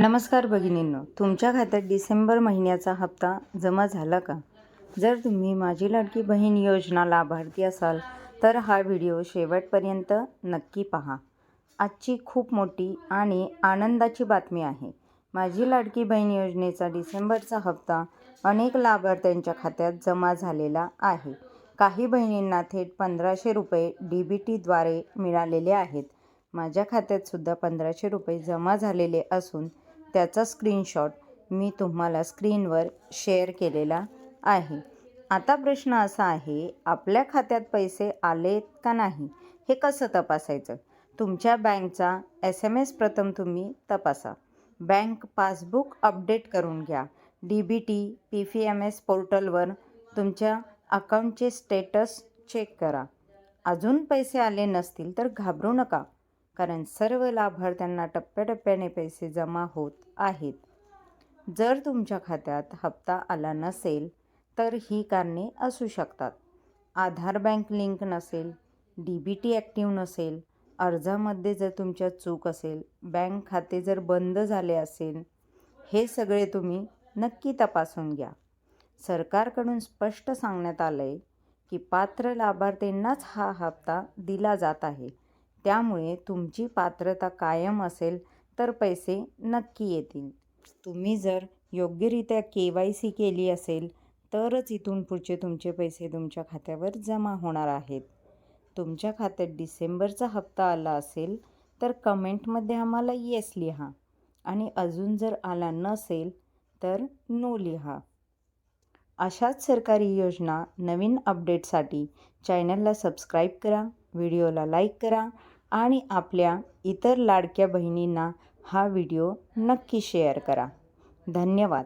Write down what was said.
नमस्कार भगिनींनो, तुमच्या खात्यात डिसेंबर महिन्याचा हप्ता जमा झाला का? जर तुम्ही माझी लाडकी बहीण योजना लाभार्थी असाल तर हा व्हिडिओ शेवटपर्यंत नक्की पहा. आजची खूप मोठी आणि आनंदाची बातमी आहे. माझी लाडकी बहीण योजनेचा डिसेंबरचा हप्ता अनेक लाभार्थ्यांच्या खात्यात जमा झालेला आहे. काही बहिणींना थेट 1500 रुपये DBTद्वारे मिळालेले आहेत. माझ्या खात्यात सुद्धा 1500 रुपये जमा झालेले असून त्याचा स्क्रीनशॉट मी तुम्हाला स्क्रीनवर शेअर केलेला आहे. आता प्रश्न असा आहे, आपल्या खात्यात पैसे आलेत का नाही हे कसं तपासायचं? तुमच्या बँकचा SMS प्रथम तुम्ही तपासा. बँक पासबुक अपडेट करून घ्या. DBT PPMS पोर्टलवर तुमच्या अकाउंटचे स्टेटस चेक करा. अजून पैसे आले नसतील तर घाबरू नका, कारण सर्व लाभार्थ्यांना टप्प्याटप्प्याने पैसे जमा होत आहेत. जर तुमच्या खात्यात हप्ता आला नसेल तर ही कारणे असू शकतात. आधार बँक लिंक नसेल, DBT ॲक्टिव्ह नसेल, अर्जामध्ये जर तुमच्या चूक असेल, बँक खाते जर बंद झाले असेल, हे सगळे तुम्ही नक्की तपासून घ्या. सरकारकडून स्पष्ट सांगण्यात आलं आहे की पात्र लाभार्थ्यांनाच हा हप्ता दिला जात आहे. त्यामुळे तुमची पात्रता कायम असेल तर पैसे नक्की येतील. तुम्ही जर योग्यरित्या KYC केली असेल तरच इथून पुढचे तुमचे पैसे तुमच्या खात्यावर जमा होणार आहेत. तुमच्या खात्यात डिसेंबरचा हप्ता आला असेल तर कमेंटमध्ये आम्हाला येस लिहा आणि अजून जर आला नसेल तर नो लिहा. अशाच सरकारी योजना नवीन अपडेटसाठी चॅनलला सबस्क्राईब करा, व्हिडिओला लाईक करा आणि आपल्या इतर लाडक्या बहिणींना हा व्हिडिओ नक्की शेअर करा. धन्यवाद.